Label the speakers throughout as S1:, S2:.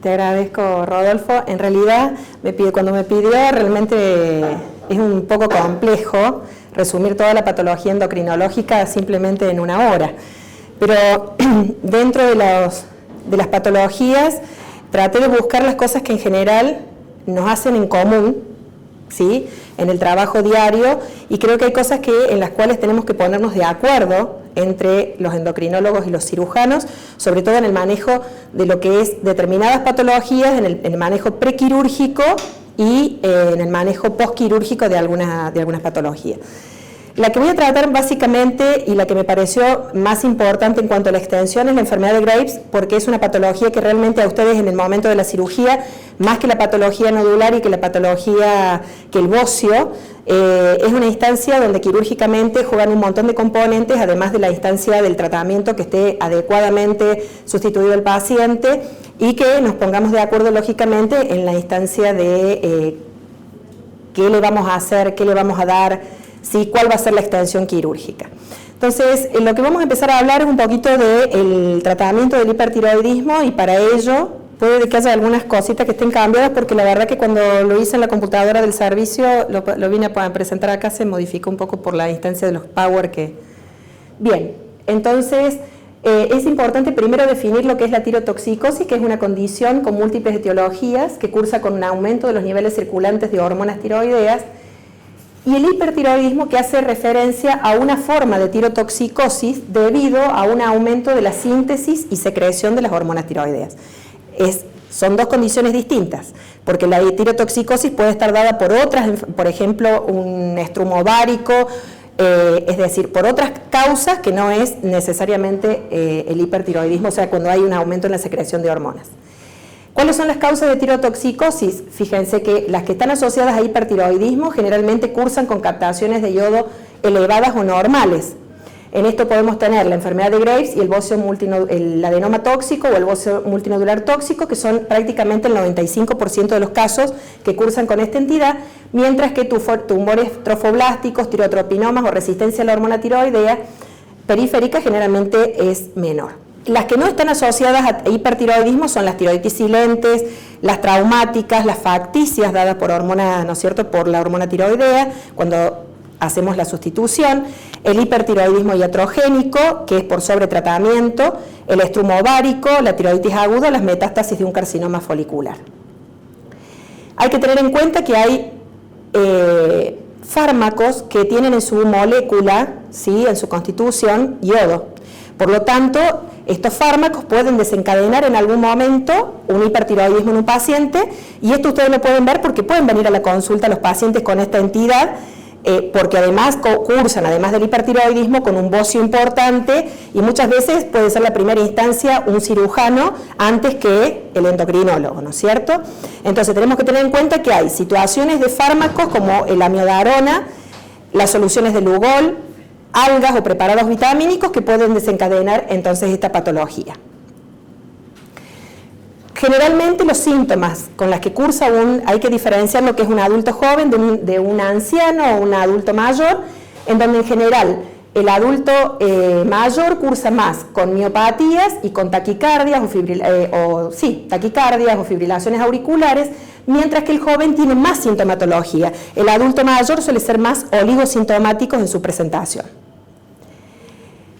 S1: Te agradezco, Rodolfo. En realidad, cuando me pidió, realmente es un poco complejo resumir toda la patología endocrinológica simplemente en una hora. Pero dentro de las patologías, traté de buscar las cosas que en general nos hacen en común, ¿sí?, en el trabajo diario, y creo que hay cosas en las cuales tenemos que ponernos de acuerdo entre los endocrinólogos y los cirujanos, sobre todo en el manejo de lo que es determinadas patologías, en el manejo prequirúrgico y en el manejo postquirúrgico de algunas patologías. La que voy a tratar básicamente, y la que me pareció más importante en cuanto a la extensión, es la enfermedad de Graves, porque es una patología que realmente a ustedes en el momento de la cirugía, más que la patología nodular y que la patología, que el bocio, es una instancia donde quirúrgicamente juegan un montón de componentes, además de la instancia del tratamiento que esté adecuadamente sustituido el paciente, y que nos pongamos de acuerdo lógicamente en la instancia de qué le vamos a hacer, qué le vamos a dar, ¿sí?, cuál va a ser la extensión quirúrgica. Entonces, lo que vamos a empezar a hablar es un poquito del tratamiento del hipertiroidismo, y para ello puede que haya algunas cositas que estén cambiadas, porque la verdad que cuando lo hice en la computadora del servicio, lo vine a presentar acá, se modificó un poco por la instancia de los power que... Bien, entonces es importante primero definir lo que es la tirotoxicosis, que es una condición con múltiples etiologías que cursa con un aumento de los niveles circulantes de hormonas tiroideas, y el hipertiroidismo, que hace referencia a una forma de tirotoxicosis debido a un aumento de la síntesis y secreción de las hormonas tiroideas. Son dos condiciones distintas, porque la tirotoxicosis puede estar dada por otras, por ejemplo, un estrumo ovárico, es decir, por otras causas que no es necesariamente el hipertiroidismo, o sea, cuando hay un aumento en la secreción de hormonas. ¿Cuáles son las causas de tirotoxicosis? Fíjense que las que están asociadas a hipertiroidismo generalmente cursan con captaciones de yodo elevadas o normales. En esto podemos tener la enfermedad de Graves y el adenoma tóxico o el bocio multinodular tóxico, que son prácticamente el 95% de los casos que cursan con esta entidad, mientras que tumores trofoblásticos, tirotropinomas o resistencia a la hormona tiroidea periférica generalmente es menor. Las que no están asociadas a hipertiroidismo son las tiroiditis silentes, las traumáticas, las facticias dadas por hormona, ¿no es cierto?, por la hormona tiroidea, cuando hacemos la sustitución, el hipertiroidismo iatrogénico, que es por sobretratamiento, el estrumo ovárico, la tiroiditis aguda, las metástasis de un carcinoma folicular. Hay que tener en cuenta que hay fármacos que tienen en su molécula, ¿sí?, en su constitución, yodo. Por lo tanto, estos fármacos pueden desencadenar en algún momento un hipertiroidismo en un paciente, y esto ustedes lo pueden ver porque pueden venir a la consulta los pacientes con esta entidad, porque además cursan, además del hipertiroidismo, con un bocio importante, y muchas veces puede ser la primera instancia un cirujano antes que el endocrinólogo, ¿no es cierto? Entonces tenemos que tener en cuenta que hay situaciones de fármacos como el amiodarona, las soluciones de Lugol, algas o preparados vitamínicos que pueden desencadenar entonces esta patología. Generalmente los síntomas con los que cursa hay que diferenciar lo que es un adulto joven de un anciano o un adulto mayor, en donde en general el adulto mayor cursa más con miopatías y con taquicardias taquicardias o fibrilaciones auriculares, mientras que el joven tiene más sintomatología. El adulto mayor suele ser más oligosintomático en su presentación.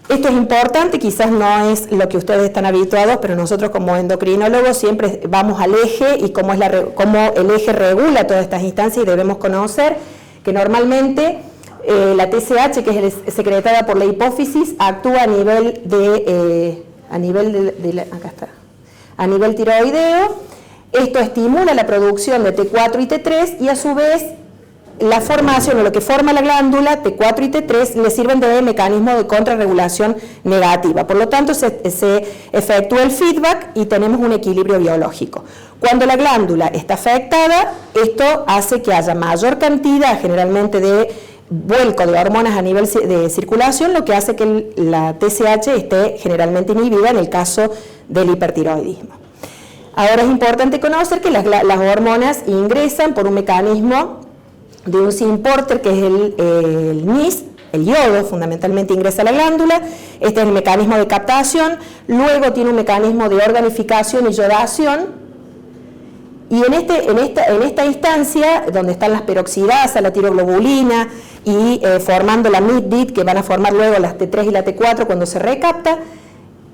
S1: Esto es importante, quizás no es lo que ustedes están habituados, pero nosotros como endocrinólogos siempre vamos al eje, y cómo el eje regula todas estas instancias, y debemos conocer que normalmente la TSH, que es secretada por la hipófisis, actúa a nivel tiroideo. Esto estimula la producción de T4 y T3, y a su vez la formación o lo que forma la glándula, T4 y T3, le sirven de mecanismo de contrarregulación negativa. Por lo tanto, se efectúa el feedback y tenemos un equilibrio biológico. Cuando la glándula está afectada, esto hace que haya mayor cantidad, generalmente, de vuelco de hormonas a nivel de circulación, lo que hace que la TSH esté generalmente inhibida en el caso del hipertiroidismo. Ahora es importante conocer que las hormonas ingresan por un mecanismo de un SYN-porter, que es el NIS, el yodo fundamentalmente ingresa a la glándula. Este es el mecanismo de captación, luego tiene un mecanismo de organificación y yodación, Y en esta instancia, donde están las peroxidasas, la tiroglobulina y formando la MIT-DIT, que van a formar luego las T3 y la T4 cuando se recapta,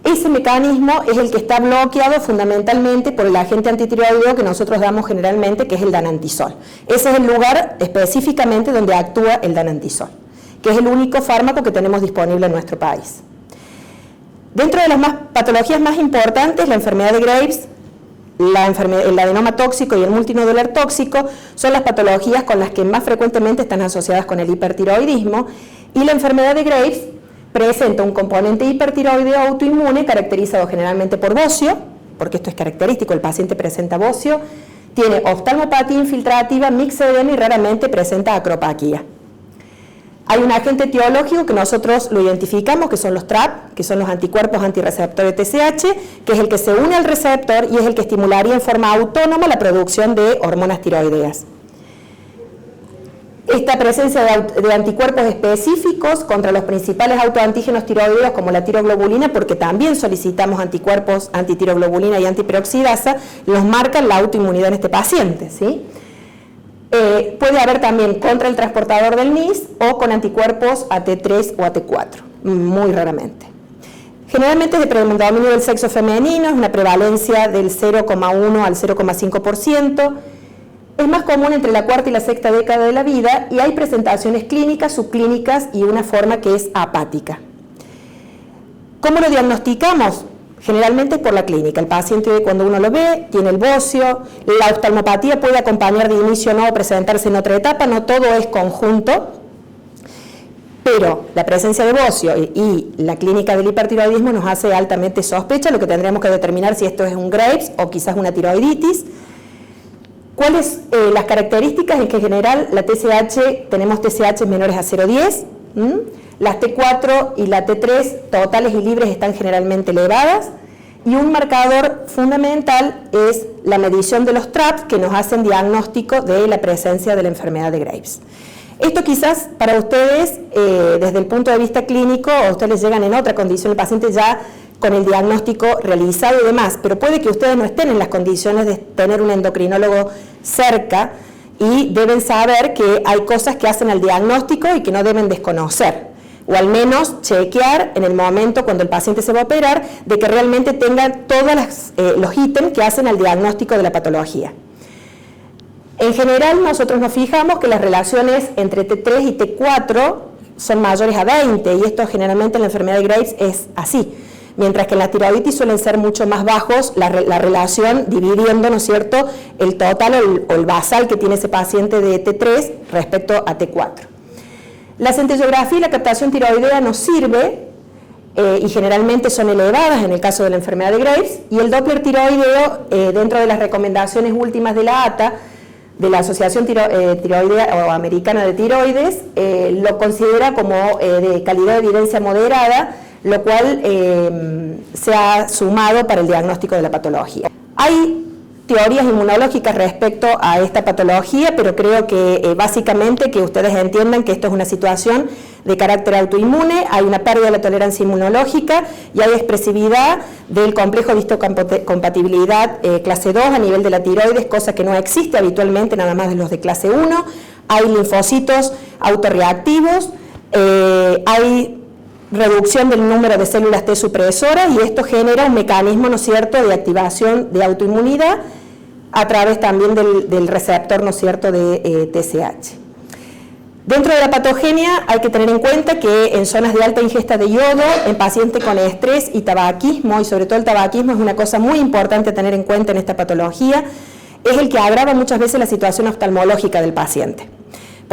S1: ese mecanismo es el que está bloqueado fundamentalmente por el agente antitiroideo que nosotros damos generalmente, que es el danantisol. Ese es el lugar específicamente donde actúa el danantisol, que es el único fármaco que tenemos disponible en nuestro país. Dentro de las patologías más importantes, la enfermedad de Graves, el adenoma tóxico y el multinodular tóxico son las patologías con las que más frecuentemente están asociadas con el hipertiroidismo, y la enfermedad de Graves presenta un componente hipertiroideo autoinmune caracterizado generalmente por bocio, porque esto es característico, el paciente presenta bocio, tiene oftalmopatía infiltrativa, mixedema y raramente presenta acropaquía. Hay un agente etiológico que nosotros lo identificamos, que son los TRAP, que son los anticuerpos antirreceptores TSH, que es el que se une al receptor y es el que estimularía en forma autónoma la producción de hormonas tiroideas. Esta presencia de anticuerpos específicos contra los principales autoantígenos tiroideos como la tiroglobulina, porque también solicitamos anticuerpos antitiroglobulina y antiperoxidasa, los marcan la autoinmunidad en este paciente, ¿sí? Puede haber también contra el transportador del NIS o con anticuerpos AT3 o AT4, muy raramente. Generalmente es de predominio del sexo femenino, es una prevalencia del 0,1 al 0,5%, es más común entre la cuarta y la sexta década de la vida y hay presentaciones clínicas, subclínicas y una forma que es apática. ¿Cómo lo diagnosticamos? Generalmente por la clínica. El paciente, cuando uno lo ve, tiene el bocio, la oftalmopatía puede acompañar de inicio o no o presentarse en otra etapa, no todo es conjunto, pero la presencia de bocio y la clínica del hipertiroidismo nos hace altamente sospecha, lo que tendremos que determinar si esto es un Graves o quizás una tiroiditis. ¿Cuáles las características? En que en general la TSH, tenemos TSH menores a 0,10, las T4 y la T3 totales y libres están generalmente elevadas, y un marcador fundamental es la medición de los TRAPS que nos hacen diagnóstico de la presencia de la enfermedad de Graves. Esto quizás para ustedes, desde el punto de vista clínico, a ustedes llegan en otra condición, el paciente ya con el diagnóstico realizado y demás, pero puede que ustedes no estén en las condiciones de tener un endocrinólogo cerca y deben saber que hay cosas que hacen al diagnóstico y que no deben desconocer, o al menos chequear en el momento cuando el paciente se va a operar, de que realmente tengan todos los ítems que hacen al diagnóstico de la patología. En general nosotros nos fijamos que las relaciones entre T3 y T4 son mayores a 20 y esto generalmente en la enfermedad de Graves es así, mientras que en la tiroiditis suelen ser mucho más bajos la relación dividiendo, ¿no es cierto?, el total o el basal que tiene ese paciente de T3 respecto a T4. La centellografía y la captación tiroidea nos sirve y generalmente son elevadas en el caso de la enfermedad de Graves, y el Doppler tiroideo dentro de las recomendaciones últimas de la ATA, de la Asociación Tiroidea o Americana de Tiroides, lo considera como de calidad de evidencia moderada, lo cual se ha sumado para el diagnóstico de la patología. Hay teorías inmunológicas respecto a esta patología, pero creo que básicamente que ustedes entiendan que esto es una situación de carácter autoinmune, hay una pérdida de la tolerancia inmunológica y hay expresividad del complejo de histocompatibilidad clase 2 a nivel de la tiroides, cosa que no existe habitualmente, nada más de los de clase 1, hay linfocitos autorreactivos, hay reducción del número de células T supresoras y esto genera un mecanismo, ¿no es cierto?, de activación de autoinmunidad a través también del receptor, ¿no es cierto?, de TSH. Dentro de la patogenia hay que tener en cuenta que en zonas de alta ingesta de yodo, en pacientes con estrés y tabaquismo, y sobre todo el tabaquismo es una cosa muy importante a tener en cuenta en esta patología, es el que agrava muchas veces la situación oftalmológica del paciente.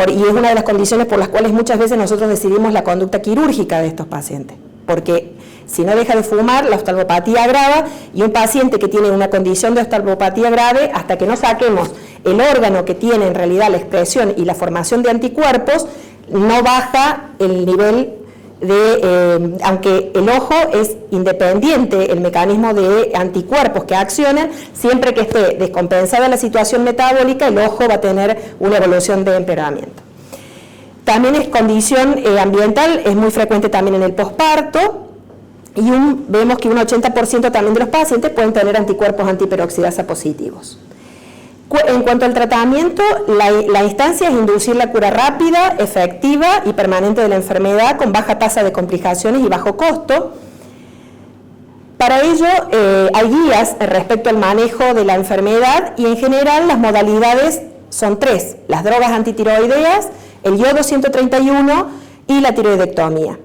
S1: Y es una de las condiciones por las cuales muchas veces nosotros decidimos la conducta quirúrgica de estos pacientes, porque si no deja de fumar, la oftalmopatía agrava, y un paciente que tiene una condición de oftalmopatía grave, hasta que no saquemos el órgano que tiene en realidad la expresión y la formación de anticuerpos, no baja el nivel de, aunque el ojo es independiente, el mecanismo de anticuerpos que accionan, siempre que esté descompensada la situación metabólica, el ojo va a tener una evolución de empeoramiento. También es condición ambiental, es muy frecuente también en el posparto, y vemos que un 80% también de los pacientes pueden tener anticuerpos antiperoxidasa positivos. En cuanto al tratamiento, la instancia es inducir la cura rápida, efectiva y permanente de la enfermedad con baja tasa de complicaciones y bajo costo. Para ello hay guías respecto al manejo de la enfermedad y en general las modalidades son 3, las drogas antitiroideas, el yodo 131 y la tiroidectomía.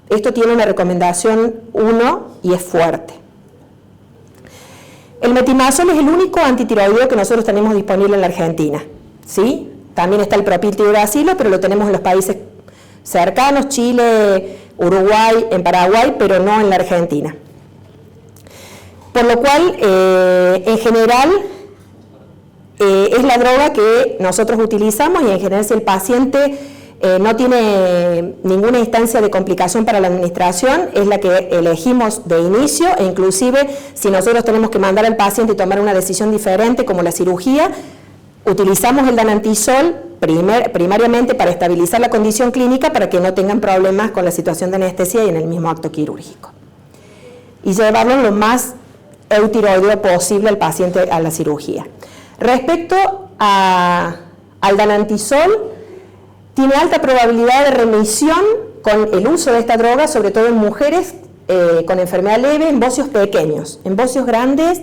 S1: Esto tiene una recomendación 1 y es fuerte. El metimazol es el único antitiroideo que nosotros tenemos disponible en la Argentina, ¿sí? También está el propiltiuracilo, pero lo tenemos en los países cercanos, Chile, Uruguay, en Paraguay, pero no en la Argentina. Por lo cual, en general, es la droga que nosotros utilizamos y en general si el paciente no tiene ninguna instancia de complicación para la administración, es la que elegimos de inicio e inclusive si nosotros tenemos que mandar al paciente y tomar una decisión diferente como la cirugía, utilizamos el danantisol primariamente para estabilizar la condición clínica para que no tengan problemas con la situación de anestesia y en el mismo acto quirúrgico. Y llevarlo lo más eutiroideo posible al paciente a la cirugía. Respecto al danantisol, tiene alta probabilidad de remisión con el uso de esta droga, sobre todo en mujeres con enfermedad leve, en bocios pequeños. En bocios grandes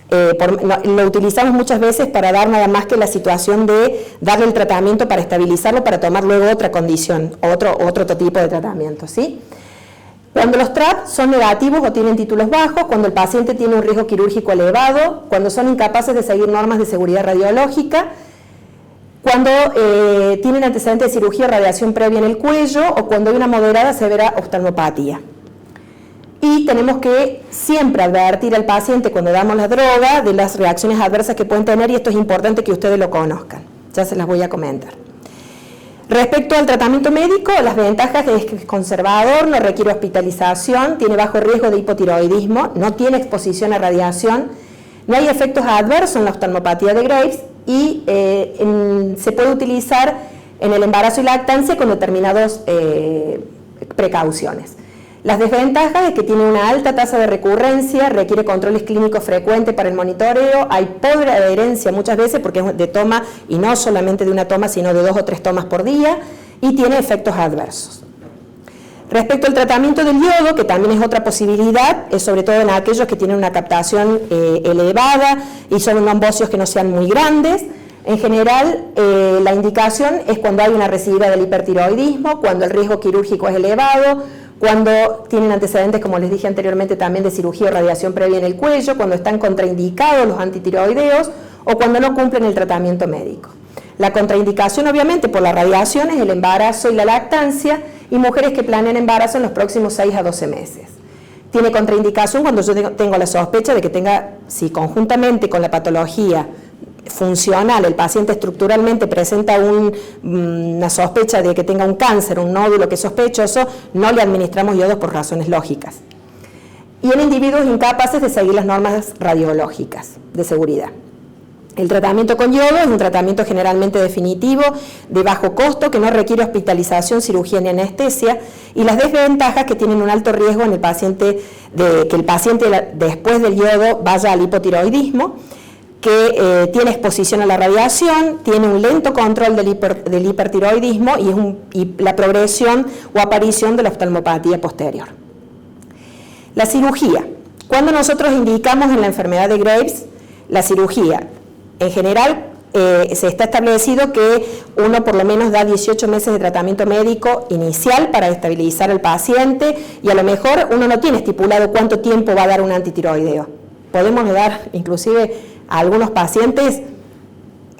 S1: lo utilizamos muchas veces para dar nada más que la situación de darle el tratamiento para estabilizarlo, para tomar luego otra condición, otro tipo de tratamiento, ¿sí? Cuando los TRAP son negativos o tienen títulos bajos, cuando el paciente tiene un riesgo quirúrgico elevado, cuando son incapaces de seguir normas de seguridad radiológica, cuando tienen antecedentes de cirugía o radiación previa en el cuello o cuando hay una moderada severa oftalmopatía. Y tenemos que siempre advertir al paciente cuando damos la droga de las reacciones adversas que pueden tener y esto es importante que ustedes lo conozcan. Ya se las voy a comentar. Respecto al tratamiento médico, las ventajas es que es conservador, no requiere hospitalización, tiene bajo riesgo de hipotiroidismo, no tiene exposición a radiación, no hay efectos adversos en la oftalmopatía de Graves y se puede utilizar en el embarazo y lactancia con determinadas precauciones. Las desventajas es que tiene una alta tasa de recurrencia, requiere controles clínicos frecuentes para el monitoreo, hay pobre adherencia muchas veces porque es de toma y no solamente de una toma sino de 2 o 3 tomas por día y tiene efectos adversos. Respecto al tratamiento del yodo, que también es otra posibilidad, es sobre todo en aquellos que tienen una captación elevada y son unos bocios que no sean muy grandes. En general, la indicación es cuando hay una recidiva del hipertiroidismo, cuando el riesgo quirúrgico es elevado, cuando tienen antecedentes, como les dije anteriormente, también de cirugía o radiación previa en el cuello, cuando están contraindicados los antitiroideos o cuando no cumplen el tratamiento médico. La contraindicación, obviamente, por la radiación es el embarazo y la lactancia y mujeres que planean embarazo en los próximos 6 a 12 meses. Tiene contraindicación cuando yo tengo la sospecha de que tenga, si conjuntamente con la patología funcional, el paciente estructuralmente presenta una sospecha de que tenga un cáncer, un nódulo que es sospechoso, no le administramos yodo por razones lógicas. Y en individuos incapaces de seguir las normas radiológicas de seguridad. El tratamiento con yodo es un tratamiento generalmente definitivo, de bajo costo, que no requiere hospitalización, cirugía ni anestesia, y las desventajas que tienen un alto riesgo en el paciente, de que el paciente después del yodo vaya al hipotiroidismo, que tiene exposición a la radiación, tiene un lento control del hipertiroidismo y la progresión o aparición de la oftalmopatía posterior. La cirugía. Cuando nosotros indicamos en la enfermedad de Graves, la cirugía, en general se está establecido que uno por lo menos da 18 meses de tratamiento médico inicial para estabilizar al paciente y a lo mejor uno no tiene estipulado cuánto tiempo va a dar un antitiroideo. Podemos dar inclusive a algunos pacientes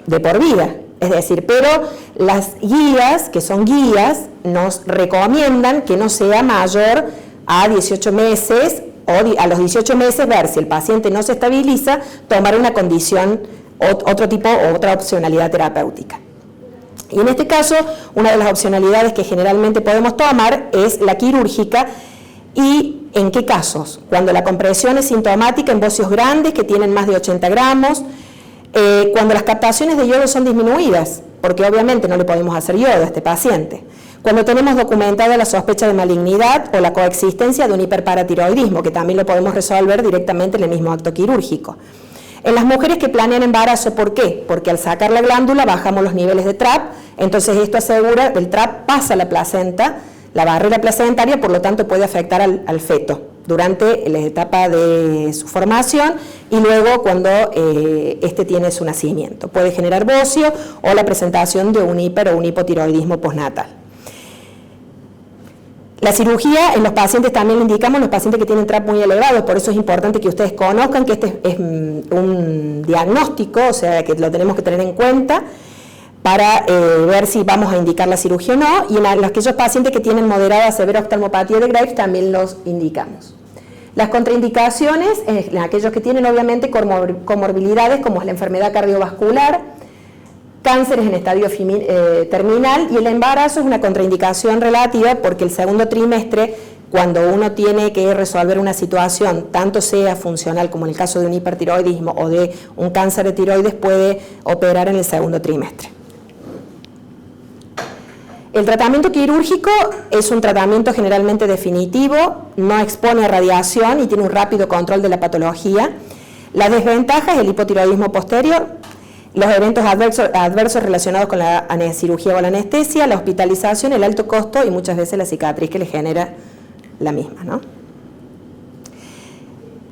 S1: de por vida, es decir, pero las guías, que son guías, nos recomiendan que no sea mayor a 18 meses o a los 18 meses ver si el paciente no se estabiliza, tomar una condición, otro tipo o otra opcionalidad terapéutica. Y en este caso, una de las opcionalidades que generalmente podemos tomar es la quirúrgica. ¿Y en qué casos? Cuando la compresión es sintomática en bocios grandes que tienen más de 80 gramos, cuando las captaciones de yodo son disminuidas, porque obviamente no le podemos hacer yodo a este paciente, cuando tenemos documentada la sospecha de malignidad o la coexistencia de un hiperparatiroidismo, que también lo podemos resolver directamente en el mismo acto quirúrgico. En las mujeres que planean embarazo, ¿por qué? Porque al sacar la glándula bajamos los niveles de TRAP, entonces esto asegura que el TRAP pasa a la placenta, la barrera placentaria, por lo tanto puede afectar al feto durante la etapa de su formación y luego cuando este tiene su nacimiento. Puede generar bocio o la presentación de un hiper o un hipotiroidismo postnatal. La cirugía en los pacientes también le indicamos, los pacientes que tienen TRAP muy elevados, por eso es importante que ustedes conozcan que este es un diagnóstico, o sea que lo tenemos que tener en cuenta para ver si vamos a indicar la cirugía o no, y en aquellos pacientes que tienen moderada severa oftalmopatía de Graves también los indicamos. Las contraindicaciones, en aquellos que tienen obviamente comorbilidades como es la enfermedad cardiovascular, cánceres en estadio terminal, y el embarazo es una contraindicación relativa porque el segundo trimestre, cuando uno tiene que resolver una situación, tanto sea funcional como en el caso de un hipertiroidismo o de un cáncer de tiroides, puede operar en el segundo trimestre. El tratamiento quirúrgico es un tratamiento generalmente definitivo, no expone a radiación y tiene un rápido control de la patología. La desventaja es el hipotiroidismo posterior, los eventos adversos relacionados con la cirugía o la anestesia, la hospitalización, el alto costo y muchas veces la cicatriz que le genera la misma, ¿no?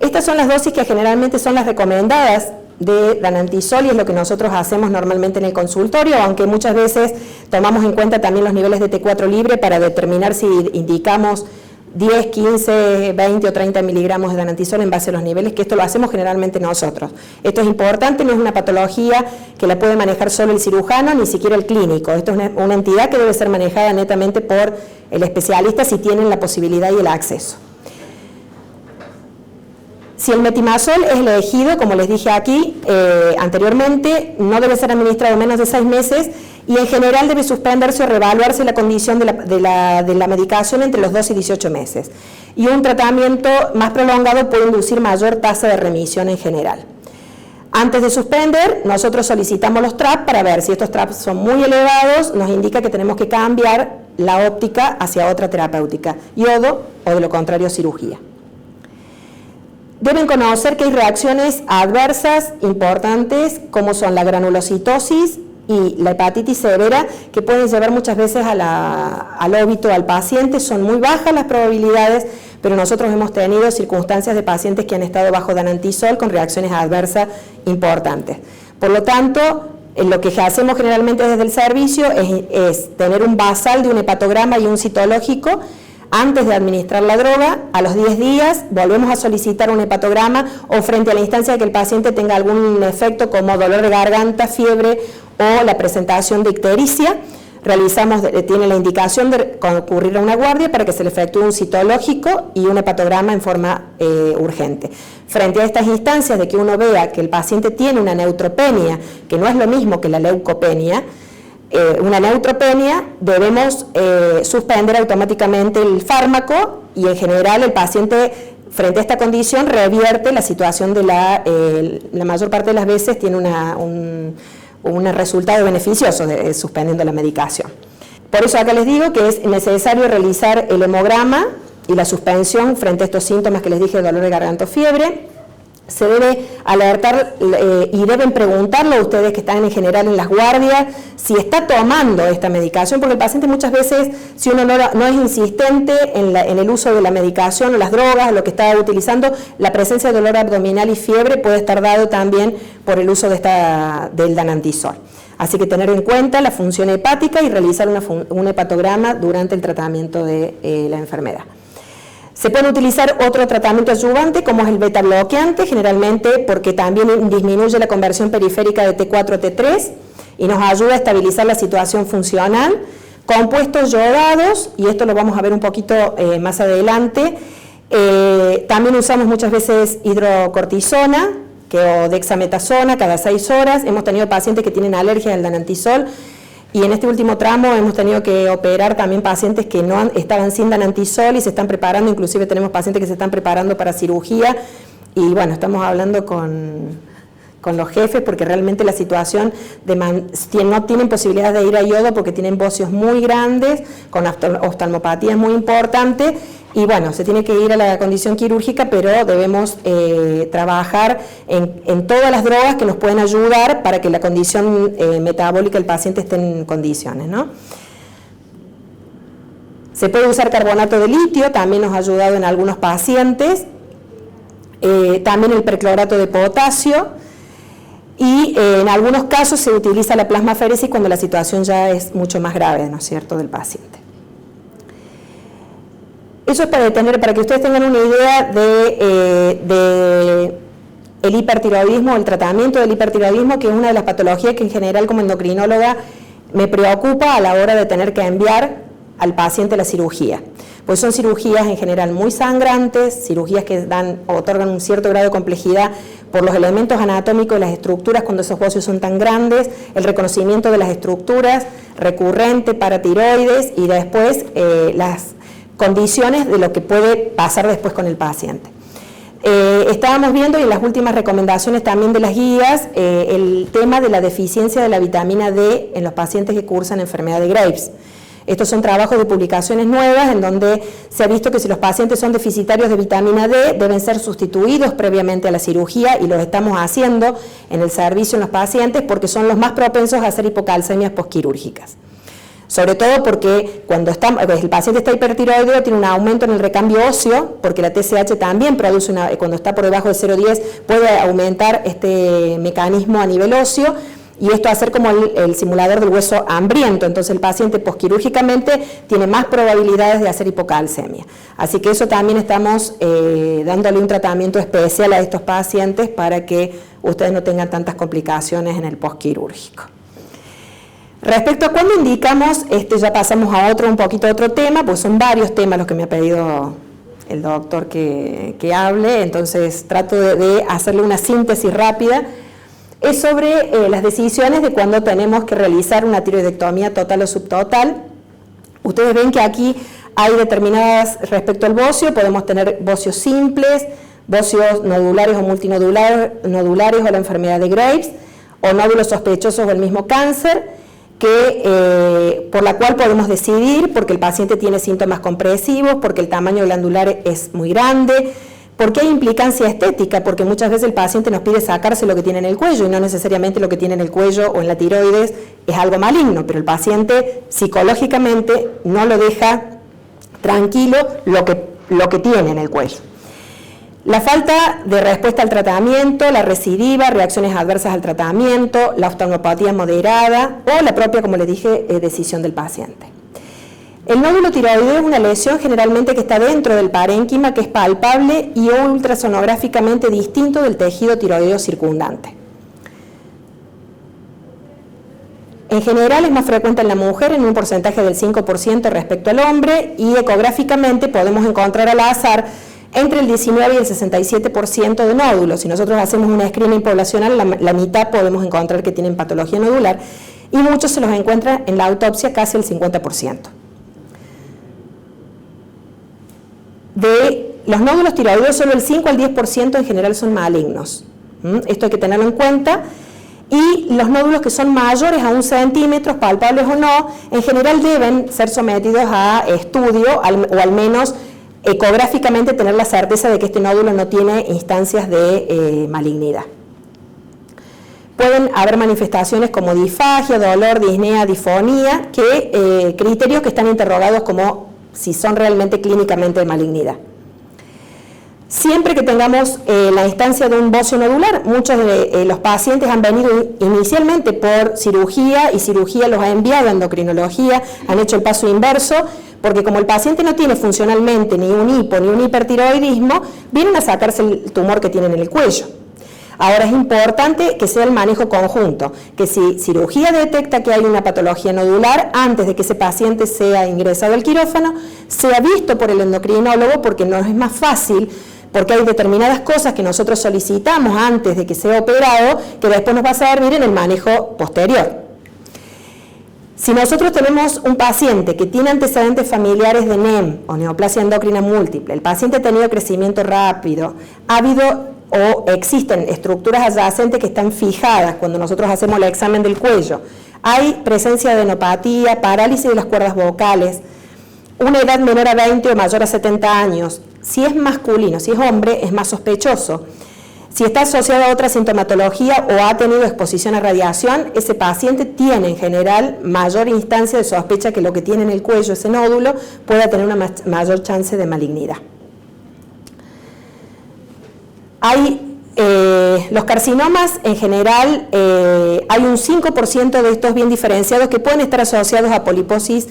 S1: Estas son las dosis que generalmente son las recomendadas de danantisol y es lo que nosotros hacemos normalmente en el consultorio, aunque muchas veces tomamos en cuenta también los niveles de T4 libre para determinar si indicamos 10, 15, 20 o 30 miligramos de danantisol en base a los niveles, que esto lo hacemos generalmente nosotros. Esto es importante, no es una patología que la puede manejar solo el cirujano, ni siquiera el clínico. Esto es una entidad que debe ser manejada netamente por el especialista si tienen la posibilidad y el acceso. Si el metimazol es elegido, como les dije aquí anteriormente, no debe ser administrado menos de 6 meses y en general debe suspenderse o reevaluarse la condición de la medicación entre los 12 y 18 meses. Y un tratamiento más prolongado puede inducir mayor tasa de remisión en general. Antes de suspender, nosotros solicitamos los TRAP para ver si estos TRAP son muy elevados, nos indica que tenemos que cambiar la óptica hacia otra terapéutica, yodo o de lo contrario cirugía. Deben conocer que hay reacciones adversas importantes como son la granulocitosis y la hepatitis severa que pueden llevar muchas veces al óbito al paciente. Son muy bajas las probabilidades, pero nosotros hemos tenido circunstancias de pacientes que han estado bajo danantisol con reacciones adversas importantes. Por lo tanto, lo que hacemos generalmente desde el servicio es tener un basal de un hepatograma y un citológico. Antes de administrar la droga, a los 10 días volvemos a solicitar un hepatograma o frente a la instancia de que el paciente tenga algún efecto como dolor de garganta, fiebre o la presentación de ictericia. Tiene la indicación de concurrir a una guardia para que se le efectúe un citológico y un hepatograma en forma urgente. Frente a estas instancias de que uno vea que el paciente tiene una neutropenia, que no es lo mismo que la leucopenia, una neutropenia, debemos suspender automáticamente el fármaco y en general el paciente frente a esta condición revierte la situación de la mayor parte de las veces tiene un resultado beneficioso suspendiendo la medicación. Por eso acá les digo que es necesario realizar el hemograma y la suspensión frente a estos síntomas que les dije, dolor de garganta o fiebre. Se debe alertar y deben preguntarlo a ustedes que están en general en las guardias si está tomando esta medicación, porque el paciente muchas veces, si uno no es insistente en el uso de la medicación o las drogas, lo que está utilizando, la presencia de dolor abdominal y fiebre puede estar dado también por el uso del danantisol. Así que tener en cuenta la función hepática y realizar un hepatograma durante el tratamiento de la enfermedad. Se puede utilizar otro tratamiento adyuvante como es el beta bloqueante, generalmente porque también disminuye la conversión periférica de T4 a T3 y nos ayuda a estabilizar la situación funcional. Compuestos yodados, y esto lo vamos a ver un poquito más adelante, también usamos muchas veces hidrocortisona o dexametasona cada 6 horas. Hemos tenido pacientes que tienen alergia al danantisol. Y en este último tramo hemos tenido que operar también pacientes que no estaban sin danantisol y se están preparando, inclusive tenemos pacientes que se están preparando para cirugía y bueno, estamos hablando con los jefes porque realmente la situación no tienen posibilidad de ir a yodo porque tienen bocios muy grandes, con oftalmopatías muy importantes y bueno, se tiene que ir a la condición quirúrgica, pero debemos trabajar en todas las drogas que nos pueden ayudar para que la condición metabólica del paciente esté en condiciones, ¿no? Se puede usar carbonato de litio, también nos ha ayudado en algunos pacientes, también el perclorato de potasio, y en algunos casos se utiliza la plasmaféresis cuando la situación ya es mucho más grave, ¿no es cierto?, del paciente. Eso es para que ustedes tengan una idea de el hipertiroidismo, el tratamiento del hipertiroidismo, que es una de las patologías que en general como endocrinóloga me preocupa a la hora de tener que enviar al paciente la cirugía. Pues son cirugías en general muy sangrantes, cirugías que otorgan un cierto grado de complejidad por los elementos anatómicos y las estructuras cuando esos óseos son tan grandes, el reconocimiento de las estructuras recurrente para tiroides y después las condiciones de lo que puede pasar después con el paciente. Estábamos viendo y en las últimas recomendaciones también de las guías el tema de la deficiencia de la vitamina D en los pacientes que cursan enfermedad de Graves. Estos son trabajos de publicaciones nuevas en donde se ha visto que si los pacientes son deficitarios de vitamina D deben ser sustituidos previamente a la cirugía, y lo estamos haciendo en el servicio en los pacientes porque son los más propensos a hacer hipocalcemias posquirúrgicas. Sobre todo porque cuando el paciente está hipertiroideo tiene un aumento en el recambio óseo, porque la TSH también produce, cuando está por debajo de 0,10 puede aumentar este mecanismo a nivel óseo, y esto hacer como el simulador del hueso hambriento. Entonces el paciente posquirúrgicamente tiene más probabilidades de hacer hipocalcemia. Así que eso también estamos dándole un tratamiento especial a estos pacientes para que ustedes no tengan tantas complicaciones en el posquirúrgico. Respecto a cuándo indicamos, ya pasamos a un poquito a otro tema, pues son varios temas los que me ha pedido el doctor que hable, entonces trato de hacerle una síntesis rápida. Es sobre las decisiones de cuándo tenemos que realizar una tiroidectomía total o subtotal. Ustedes ven que aquí hay determinadas, respecto al bocio, podemos tener bocios simples, bocios nodulares o multinodulares o la enfermedad de Graves, o nódulos sospechosos o el mismo cáncer, por la cual podemos decidir porque el paciente tiene síntomas compresivos, porque el tamaño glandular es muy grande, porque hay implicancia estética, porque muchas veces el paciente nos pide sacarse lo que tiene en el cuello y no necesariamente lo que tiene en el cuello o en la tiroides es algo maligno, pero el paciente psicológicamente no lo deja tranquilo lo que tiene en el cuello. La falta de respuesta al tratamiento, la recidiva, reacciones adversas al tratamiento, la oftalmopatía moderada o la propia, como les dije, decisión del paciente. El nódulo tiroideo es una lesión generalmente que está dentro del parénquima, que es palpable y ultrasonográficamente distinto del tejido tiroideo circundante. En general es más frecuente en la mujer en un porcentaje del 5% respecto al hombre, y ecográficamente podemos encontrar al azar entre el 19 y el 67% de nódulos. Si nosotros hacemos un screening poblacional, la mitad podemos encontrar que tienen patología nodular, y muchos se los encuentran en la autopsia casi el 50%. De los nódulos tiroideos, solo el 5 al 10% en general son malignos. Esto hay que tenerlo en cuenta. Y los nódulos que son mayores a 1 centímetro, palpables o no, en general deben ser sometidos a estudio, o al menos ecográficamente tener la certeza de que este nódulo no tiene instancias de malignidad. Pueden haber manifestaciones como disfagia, dolor, disnea, disfonía, criterios que están interrogados como si son realmente clínicamente de malignidad. Siempre que tengamos la instancia de un bocio nodular, muchos de los pacientes han venido inicialmente por cirugía, y cirugía los ha enviado a endocrinología, han hecho el paso inverso, porque como el paciente no tiene funcionalmente ni un hipo ni un hipertiroidismo, vienen a sacarse el tumor que tienen en el cuello. Ahora es importante que sea el manejo conjunto, que si cirugía detecta que hay una patología nodular, antes de que ese paciente sea ingresado al quirófano, sea visto por el endocrinólogo, porque nos es más fácil, porque hay determinadas cosas que nosotros solicitamos antes de que sea operado, que después nos va a servir en el manejo posterior. Si nosotros tenemos un paciente que tiene antecedentes familiares de NEM o neoplasia endocrina múltiple, el paciente ha tenido crecimiento rápido, ha habido o existen estructuras adyacentes que están fijadas cuando nosotros hacemos el examen del cuello, hay presencia de adenopatía, parálisis de las cuerdas vocales, una edad menor a 20 o mayor a 70 años. Si es masculino, si es hombre, es más sospechoso. Si está asociado a otra sintomatología o ha tenido exposición a radiación, ese paciente tiene en general mayor instancia de sospecha que lo que tiene en el cuello, ese nódulo, pueda tener una mayor chance de malignidad. Los carcinomas en general, hay un 5% de estos bien diferenciados que pueden estar asociados a poliposis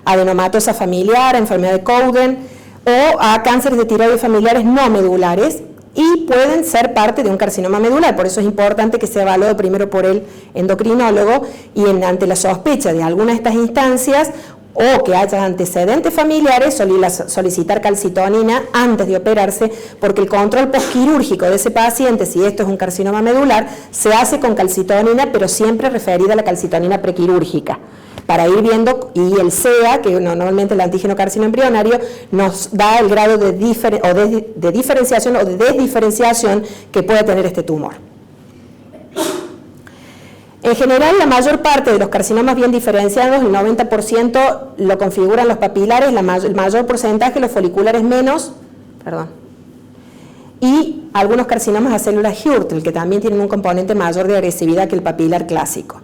S1: adenomatosa familiar, a enfermedad de Cowden o a cánceres de tiroides familiares no medulares, y pueden ser parte de un carcinoma medular. Por eso es importante que sea evaluado primero por el endocrinólogo y ante la sospecha de alguna de estas instancias o que haya antecedentes familiares, solicitar calcitonina antes de operarse, porque el control postquirúrgico de ese paciente, si esto es un carcinoma medular, se hace con calcitonina, pero siempre referida a la calcitonina prequirúrgica, para ir viendo, y el CEA, que normalmente el antígeno carcino embrionario, nos da el grado de diferenciación o de desdiferenciación que puede tener este tumor. En general, la mayor parte de los carcinomas bien diferenciados, el 90%, lo configuran los papilares, el mayor porcentaje los foliculares menos, y algunos carcinomas a células Hürtel, que también tienen un componente mayor de agresividad que el papilar clásico.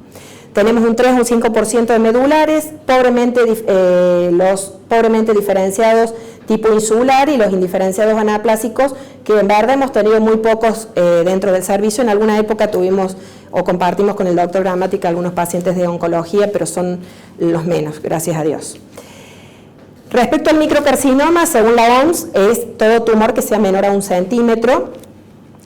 S1: Tenemos un 3 o un 5% de medulares, los pobremente diferenciados tipo insular y los indiferenciados anaplásicos, que en verdad hemos tenido muy pocos dentro del servicio. En alguna época tuvimos o compartimos con el doctor Gramática algunos pacientes de oncología, pero son los menos, gracias a Dios. Respecto al microcarcinoma, según la OMS, es todo tumor que sea menor a 1 centímetro,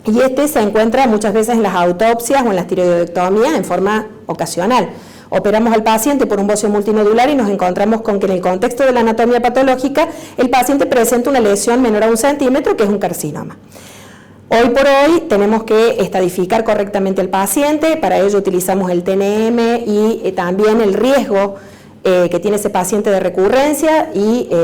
S1: y este se encuentra muchas veces en las autopsias o en las tiroidectomías en forma ocasional. Operamos al paciente por un bocio multinodular y nos encontramos con que en el contexto de la anatomía patológica el paciente presenta una lesión menor a 1 centímetro, que es un carcinoma. Hoy por hoy tenemos que estadificar correctamente al paciente, para ello utilizamos el TNM y también el riesgo que tiene ese paciente de recurrencia,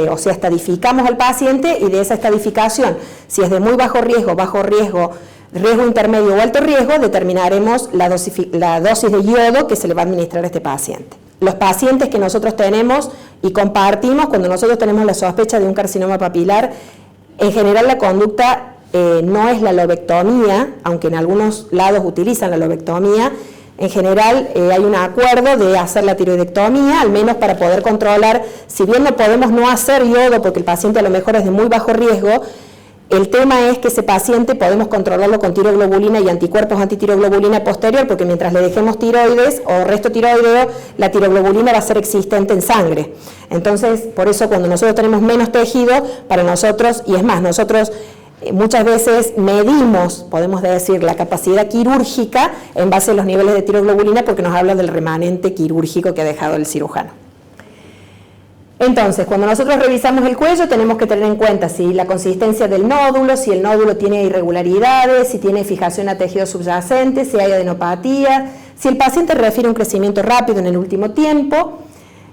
S1: o sea, estadificamos al paciente, y de esa estadificación, si es de muy bajo riesgo, riesgo intermedio o alto riesgo, determinaremos la dosis de yodo que se le va a administrar a este paciente. Los pacientes que nosotros tenemos y compartimos, cuando nosotros tenemos la sospecha de un carcinoma papilar, en general la conducta no es la lobectomía, aunque en algunos lados utilizan la lobectomía. En general hay un acuerdo de hacer la tiroidectomía, al menos para poder controlar, si bien no podemos no hacer yodo porque el paciente a lo mejor es de muy bajo riesgo, el tema es que ese paciente podemos controlarlo con tiroglobulina y anticuerpos antitiroglobulina posterior, porque mientras le dejemos tiroides o resto tiroideo, la tiroglobulina va a ser existente en sangre. Entonces, por eso cuando nosotros tenemos menos tejido, para nosotros, y es más, nosotros muchas veces medimos, podemos decir, la capacidad quirúrgica en base a los niveles de tiroglobulina, porque nos habla del remanente quirúrgico que ha dejado el cirujano. Entonces, cuando nosotros revisamos el cuello, tenemos que tener en cuenta si la consistencia del nódulo, si el nódulo tiene irregularidades, si tiene fijación a tejido subyacente, si hay adenopatía, si el paciente refiere un crecimiento rápido en el último tiempo,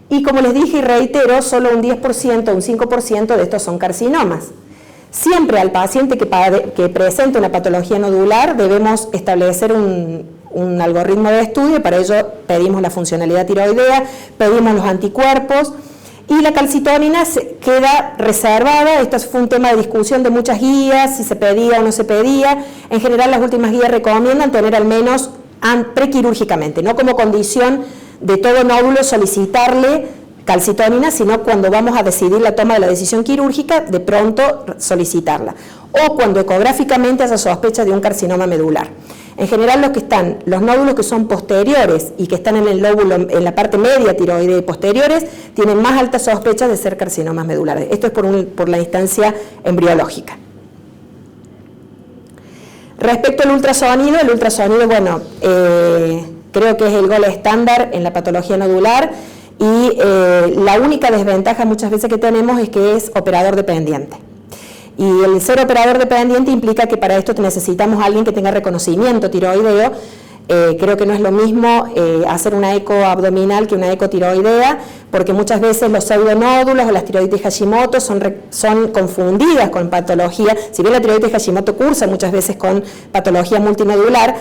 S1: y como les dije y reitero, solo un 10% o un 5% de estos son carcinomas. Siempre al paciente que presenta una patología nodular debemos establecer un algoritmo de estudio, para ello pedimos la funcionalidad tiroidea, pedimos los anticuerpos, y la calcitonina queda reservada. Esto fue un tema de discusión de muchas guías, si se pedía o no se pedía. En general las últimas guías recomiendan tener al menos prequirúrgicamente, no como condición de todo nódulo solicitarle calcitonina, sino cuando vamos a decidir la toma de la decisión quirúrgica, de pronto solicitarla, o cuando ecográficamente haya sospecha de un carcinoma medular. En general los nódulos que son posteriores y que están en el lóbulo, en la parte media tiroidea y posteriores, tienen más altas sospechas de ser carcinomas medulares. Esto es por la instancia embriológica. Respecto al ultrasonido, bueno, creo que es el gol estándar en la patología nodular, y la única desventaja muchas veces que tenemos es que es operador dependiente. Y el ser operador dependiente implica que para esto necesitamos a alguien que tenga reconocimiento tiroideo. Creo que no es lo mismo hacer una eco abdominal que una eco tiroidea, porque muchas veces los pseudonódulos o las tiroides Hashimoto son confundidas con patología. Si bien la tiroides Hashimoto cursa muchas veces con patología multinodular,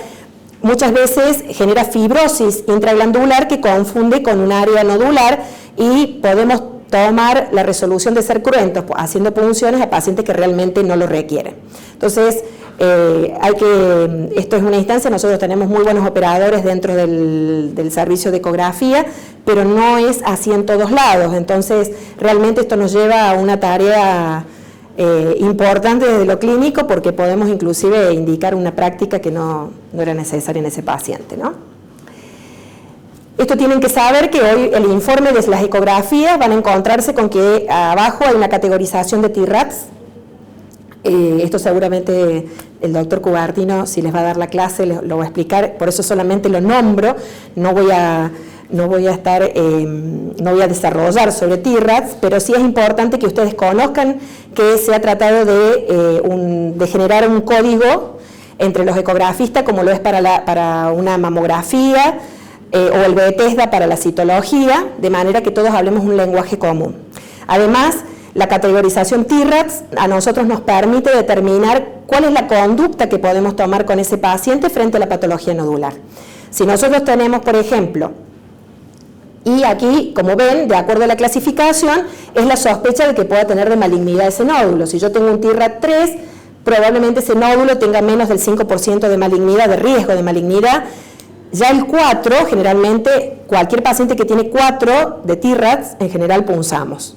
S1: muchas veces genera fibrosis intraglandular que confunde con un área nodular, y podemos tomar la resolución de ser cruentos haciendo punciones a pacientes que realmente no lo requieren. Entonces, esto es una instancia, nosotros tenemos muy buenos operadores dentro del servicio de ecografía, pero no es así en todos lados. Entonces, realmente esto nos lleva a una tarea importante desde lo clínico, porque podemos inclusive indicar una práctica que no era necesaria en ese paciente, ¿no? Esto tienen que saber que hoy el informe de las ecografías van a encontrarse con que abajo hay una categorización de TIRADS. Esto seguramente el doctor Cubertino, si les va a dar la clase, lo va a explicar, por eso solamente lo nombro, no voy a desarrollar sobre TIRADS, pero sí es importante que ustedes conozcan que se ha tratado de generar un código entre los ecografistas, como lo es para una mamografía, o el Bethesda para la citología, de manera que todos hablemos un lenguaje común. Además, la categorización TIRADS a nosotros nos permite determinar cuál es la conducta que podemos tomar con ese paciente frente a la patología nodular. Si nosotros tenemos, por ejemplo, y aquí, como ven, de acuerdo a la clasificación, es la sospecha de que pueda tener de malignidad ese nódulo. Si yo tengo un TIRAD 3, probablemente ese nódulo tenga menos del 5% de malignidad, de riesgo de malignidad. Ya el 4, generalmente, cualquier paciente que tiene 4 de TIRADS, en general punzamos.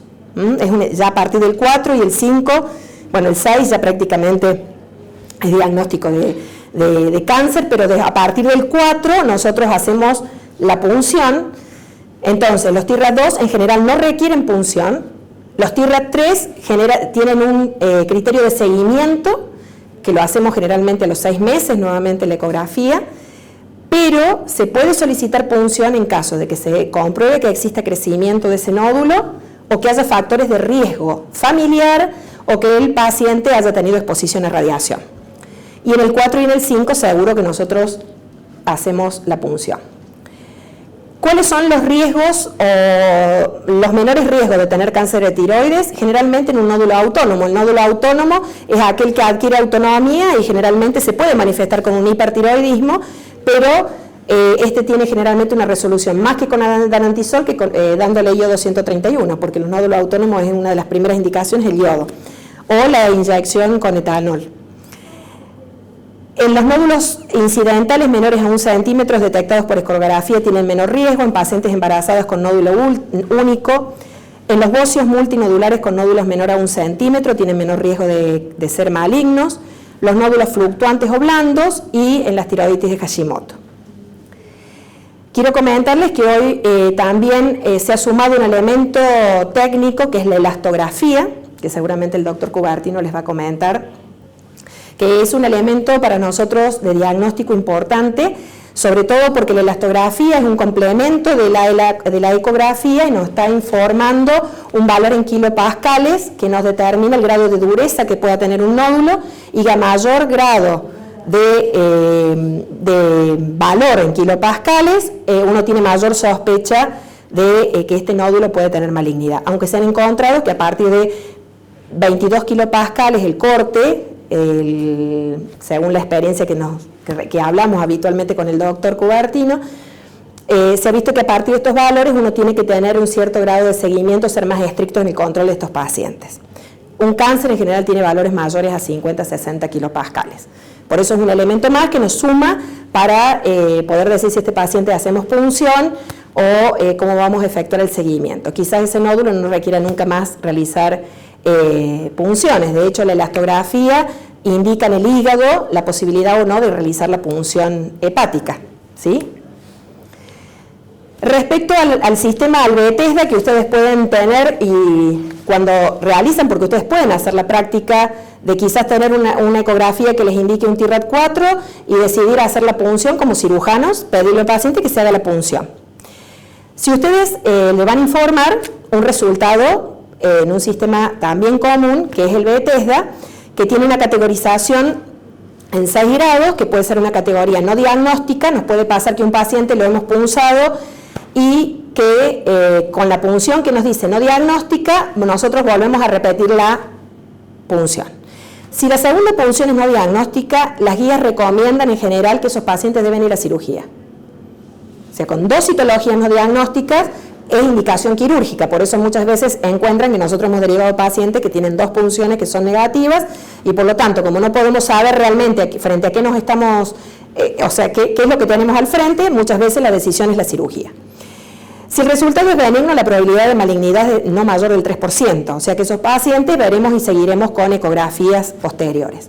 S1: Ya a partir del 4 y el 5, bueno, el 6 ya prácticamente es diagnóstico de cáncer, pero a partir del 4 nosotros hacemos la punción. Entonces, los TIRAD 2 en general no requieren punción. Los TIRAD 3 tienen un criterio de seguimiento, que lo hacemos generalmente a los 6 meses, nuevamente la ecografía, pero se puede solicitar punción en caso de que se compruebe que exista crecimiento de ese nódulo o que haya factores de riesgo familiar o que el paciente haya tenido exposición a radiación. Y en el 4 y en el 5 seguro que nosotros hacemos la punción. ¿Cuáles son los riesgos o los menores riesgos de tener cáncer de tiroides? Generalmente en un nódulo autónomo. El nódulo autónomo es aquel que adquiere autonomía y generalmente se puede manifestar con un hipertiroidismo, pero este tiene generalmente una resolución más que con danantisol que dándole yodo 131, porque los nódulos autónomos es una de las primeras indicaciones el yodo, o la inyección con etanol. En los nódulos incidentales menores a 1 centímetro detectados por ecografía tienen menor riesgo en pacientes embarazadas con nódulo único. En los bocios multinodulares con nódulos menor a 1 centímetro tienen menor riesgo de ser malignos. Los nódulos fluctuantes o blandos y en las tiroiditis de Hashimoto. Quiero comentarles que hoy también se ha sumado un elemento técnico que es la elastografía, que seguramente el doctor Cubertino les va a comentar, que es un elemento para nosotros de diagnóstico importante, sobre todo porque la elastografía es un complemento de la ecografía y nos está informando un valor en kilopascales que nos determina el grado de dureza que pueda tener un nódulo, y a mayor grado de valor en kilopascales, uno tiene mayor sospecha de que este nódulo puede tener malignidad, aunque se han encontrado que a partir de 22 kilopascales el corte, según la experiencia que hablamos habitualmente con el doctor Cubertino, se ha visto que a partir de estos valores uno tiene que tener un cierto grado de seguimiento, ser más estricto en el control de estos pacientes. Un cáncer en general tiene valores mayores a 50-60 kilopascales. Por eso es un elemento más que nos suma para poder decir si este paciente hacemos punción o cómo vamos a efectuar el seguimiento. Quizás ese nódulo no requiera nunca más realizar punciones. De hecho, la elastografía indica en el hígado la posibilidad o no de realizar la punción hepática, ¿sí? Respecto al sistema Bethesda que ustedes pueden tener y cuando realizan, porque ustedes pueden hacer la práctica de quizás tener una ecografía que les indique un TIRAD 4 y decidir hacer la punción como cirujanos, pedirle al paciente que se haga la punción. Si ustedes le van a informar un resultado en un sistema también común, que es el Bethesda, que tiene una categorización en 6 grados, que puede ser una categoría no diagnóstica, nos puede pasar que un paciente lo hemos punzado y que con la punción que nos dice no diagnóstica, nosotros volvemos a repetir la punción. Si la segunda punción es no diagnóstica, las guías recomiendan en general que esos pacientes deben ir a cirugía. O sea, con 2 citologías no diagnósticas, es indicación quirúrgica, por eso muchas veces encuentran que nosotros hemos derivado pacientes que tienen 2 punciones que son negativas y por lo tanto, como no podemos saber realmente frente a qué nos estamos, o sea, qué es lo que tenemos al frente, muchas veces la decisión es la cirugía. Si el resultado es benigno, la probabilidad de malignidad es no mayor del 3%, o sea que esos pacientes veremos y seguiremos con ecografías posteriores.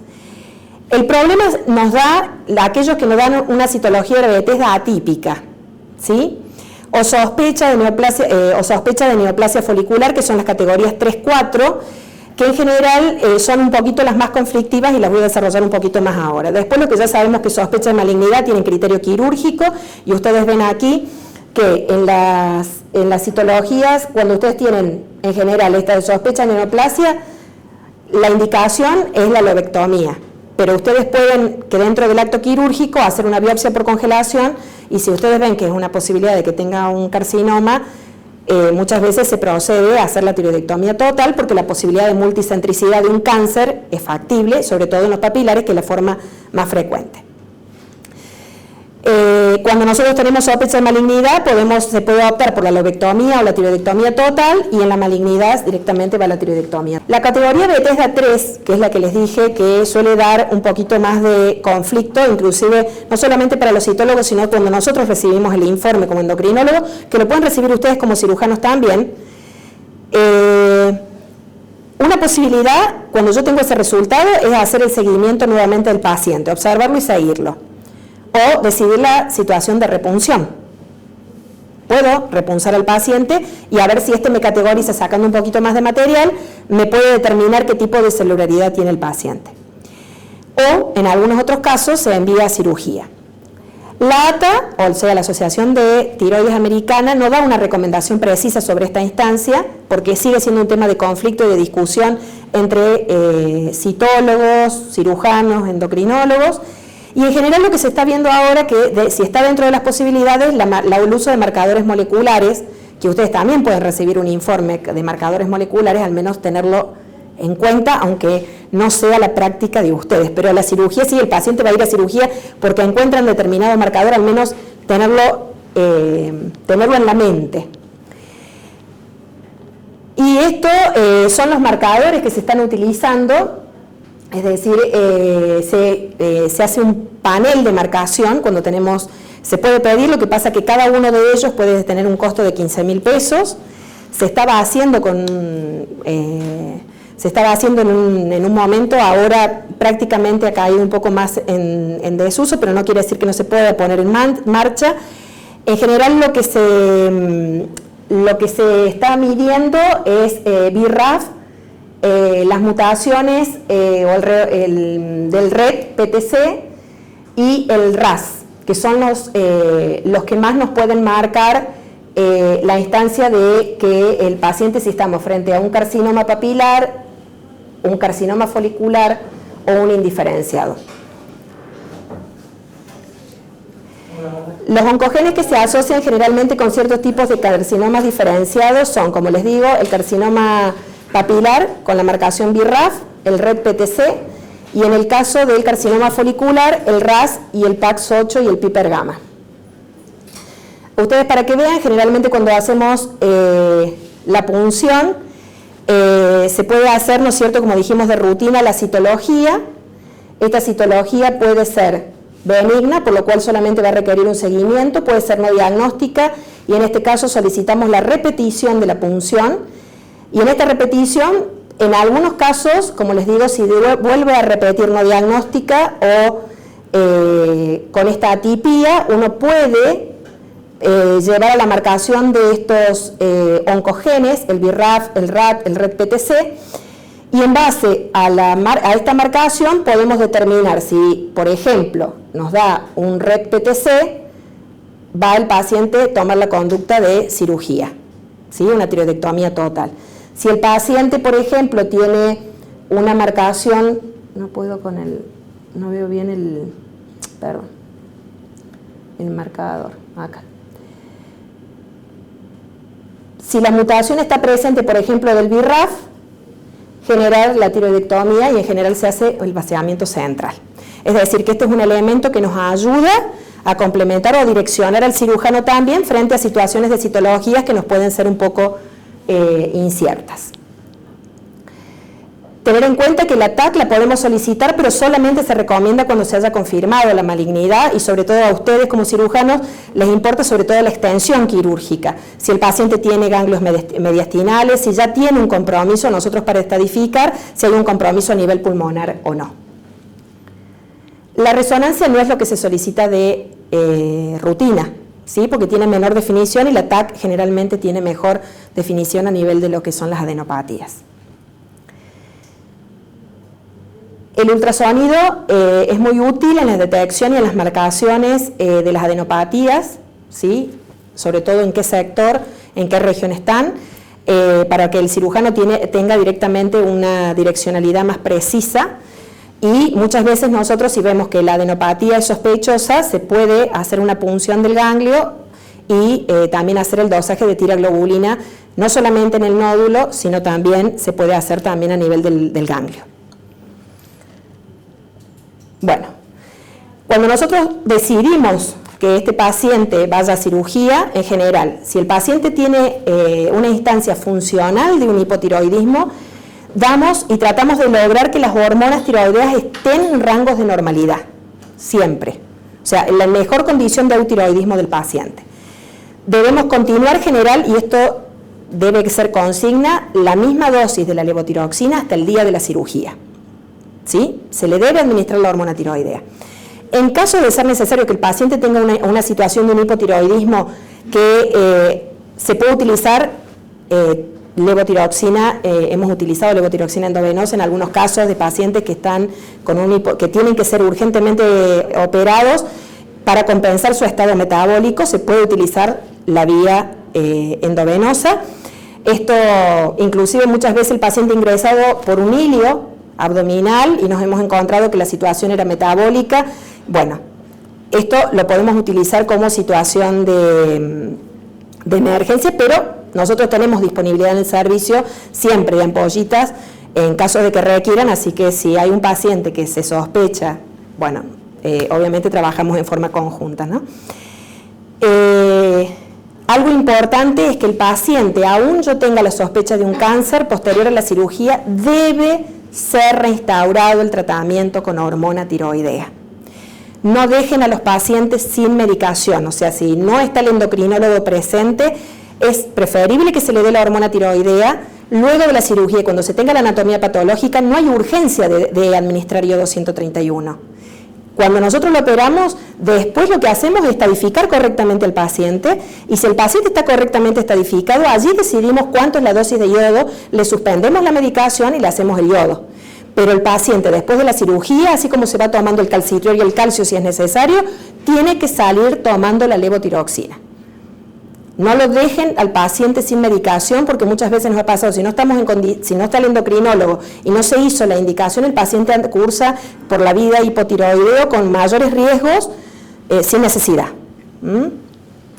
S1: El problema nos da aquellos que nos dan una citología de Bethesda atípica, ¿sí? O sospecha de neoplasia folicular, que son las categorías 3-4, que en general son un poquito las más conflictivas y las voy a desarrollar un poquito más ahora. Después lo que ya sabemos que sospecha de malignidad tienen criterio quirúrgico y ustedes ven aquí que en las citologías, cuando ustedes tienen en general esta de sospecha de neoplasia, la indicación es la lobectomía, pero ustedes pueden, que dentro del acto quirúrgico, hacer una biopsia por congelación y si ustedes ven que es una posibilidad de que tenga un carcinoma, muchas veces se procede a hacer la tiroidectomía total porque la posibilidad de multicentricidad de un cáncer es factible, sobre todo en los papilares, que es la forma más frecuente. Cuando nosotros tenemos sospecha de malignidad, se puede optar por la lobectomía o la tiroidectomía total y en la malignidad directamente va la tiroidectomía. La categoría Bethesda 3, que es la que les dije que suele dar un poquito más de conflicto, inclusive no solamente para los citólogos, sino cuando nosotros recibimos el informe como endocrinólogo, que lo pueden recibir ustedes como cirujanos también. Una posibilidad, cuando yo tengo ese resultado, es hacer el seguimiento nuevamente del paciente, observarlo y seguirlo. O decidir la situación de repunción. Puedo repunzar al paciente y a ver si me categoriza sacando un poquito más de material, me puede determinar qué tipo de celularidad tiene el paciente. O, en algunos otros casos, se envía a cirugía. La ATA, o sea, la Asociación de Tiroides Americana, no da una recomendación precisa sobre esta instancia, porque sigue siendo un tema de conflicto y de discusión entre citólogos, cirujanos, endocrinólogos. Y en general lo que se está viendo ahora, que si está dentro de las posibilidades, el uso de marcadores moleculares, que ustedes también pueden recibir un informe de marcadores moleculares, al menos tenerlo en cuenta, aunque no sea la práctica de ustedes. Pero la cirugía, sí, el paciente va a ir a cirugía porque encuentran determinado marcador, al menos tenerlo en la mente. Y esto son los marcadores que se están utilizando. Es decir, se hace un panel de marcación cuando se puede pedir, lo que pasa que cada uno de ellos puede tener un costo de 15.000 pesos. Se estaba haciendo en un momento, ahora prácticamente ha caído un poco más en desuso, pero no quiere decir que no se pueda poner en marcha. En general lo que se está midiendo es BRAF, las mutaciones del RET-PTC y el RAS, que son los que más nos pueden marcar la instancia de que el paciente, si estamos frente a un carcinoma papilar, un carcinoma folicular o un indiferenciado. Los oncogenes que se asocian generalmente con ciertos tipos de carcinomas diferenciados son, como les digo, el carcinoma papilar con la marcación BRAF, el RET-PTC, y en el caso del carcinoma folicular, el RAS y el PAX8 y el pipergamma. Ustedes, para que vean, generalmente cuando hacemos la punción, se puede hacer, ¿no es cierto?, como dijimos, de rutina la citología. Esta citología puede ser benigna, por lo cual solamente va a requerir un seguimiento, puede ser no diagnóstica, y en este caso solicitamos la repetición de la punción. Y en esta repetición, en algunos casos, como les digo, si vuelve a repetir no diagnóstica o con esta atipía, uno puede llevar a la marcación de estos oncogenes, el BRAF, el RAT, el RET-PTC, y en base a esta marcación podemos determinar si, por ejemplo, nos da un RET-PTC, va el paciente a tomar la conducta de cirugía, ¿sí? Una tiroidectomía total. Si el paciente, por ejemplo, tiene una marcación, no veo bien el marcador, acá. Si la mutación está presente, por ejemplo, del BRAF, generar la tiroidectomía y en general se hace el vaciamiento central. Es decir, que este es un elemento que nos ayuda a complementar o direccionar al cirujano también frente a situaciones de citologías que nos pueden ser un poco inciertas. Tener en cuenta que la TAC la podemos solicitar, pero solamente se recomienda cuando se haya confirmado la malignidad y sobre todo a ustedes como cirujanos les importa sobre todo la extensión quirúrgica. Si el paciente tiene ganglios mediastinales, si ya tiene un compromiso, nosotros para estadificar si hay un compromiso a nivel pulmonar o no. La resonancia no es lo que se solicita de rutina, ¿sí? Porque tiene menor definición y la TAC generalmente tiene mejor definición a nivel de lo que son las adenopatías. El ultrasonido es muy útil en la detección y en las marcaciones de las adenopatías, ¿sí? Sobre todo en qué sector, en qué región están, para que el cirujano tenga directamente una direccionalidad más precisa. Y muchas veces nosotros, si vemos que la adenopatía es sospechosa, se puede hacer una punción del ganglio y también hacer el dosaje de tiraglobulina, no solamente en el nódulo, sino también se puede hacer también a nivel del ganglio. Bueno, cuando nosotros decidimos que este paciente vaya a cirugía, en general, si el paciente tiene una instancia funcional de un hipotiroidismo, damos y tratamos de lograr que las hormonas tiroideas estén en rangos de normalidad, siempre. O sea, en la mejor condición de eutiroidismo del paciente. Debemos continuar general, y esto debe ser consigna, la misma dosis de la levotiroxina hasta el día de la cirugía. ¿Sí? Se le debe administrar la hormona tiroidea. En caso de ser necesario que el paciente tenga una situación de un hipotiroidismo que se puede utilizar levotiroxina, hemos utilizado levotiroxina endovenosa en algunos casos de pacientes que están que tienen que ser urgentemente operados para compensar su estado metabólico, se puede utilizar la vía endovenosa. Esto, inclusive muchas veces el paciente ingresado por un hilio abdominal y nos hemos encontrado que la situación era metabólica. Bueno, esto lo podemos utilizar como situación de emergencia, pero nosotros tenemos disponibilidad en el servicio siempre de ampollitas en caso de que requieran, así que si hay un paciente que se sospecha, bueno, obviamente trabajamos en forma conjunta, ¿no? Algo importante es que el paciente, aún yo tenga la sospecha de un cáncer, posterior a la cirugía, debe ser reinstaurado el tratamiento con hormona tiroidea. No dejen a los pacientes sin medicación, o sea, si no está el endocrinólogo presente, es preferible que se le dé la hormona tiroidea luego de la cirugía. Cuando se tenga la anatomía patológica, no hay urgencia de administrar iodo 131. Cuando nosotros lo operamos, después lo que hacemos es estadificar correctamente al paciente, y si el paciente está correctamente estadificado, allí decidimos cuánto es la dosis de yodo, le suspendemos la medicación y le hacemos el yodo. Pero el paciente, después de la cirugía, así como se va tomando el calcitriol y el calcio si es necesario, tiene que salir tomando la levotiroxina. No lo dejen al paciente sin medicación, porque muchas veces nos ha pasado, si no está el endocrinólogo y no se hizo la indicación, el paciente cursa por la vida hipotiroideo con mayores riesgos sin necesidad.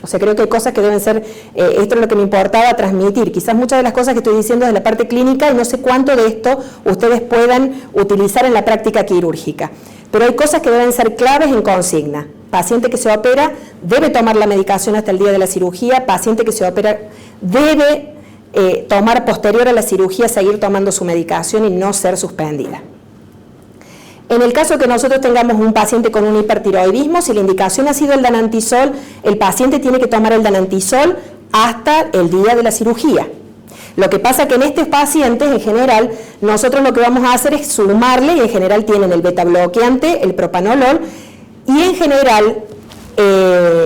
S1: O sea, creo que hay cosas que deben ser, esto es lo que me importaba transmitir, quizás muchas de las cosas que estoy diciendo desde la parte clínica y no sé cuánto de esto ustedes puedan utilizar en la práctica quirúrgica, pero hay cosas que deben ser claves en consigna. Paciente que se opera debe tomar la medicación hasta el día de la cirugía, paciente que se opera debe tomar posterior a la cirugía, seguir tomando su medicación y no ser suspendida. En el caso que nosotros tengamos un paciente con un hipertiroidismo, si la indicación ha sido el danantisol, el paciente tiene que tomar el danantisol hasta el día de la cirugía. Lo que pasa que en estos pacientes, en general, nosotros lo que vamos a hacer es sumarle, y en general tienen el beta bloqueante, el propanolol, y en general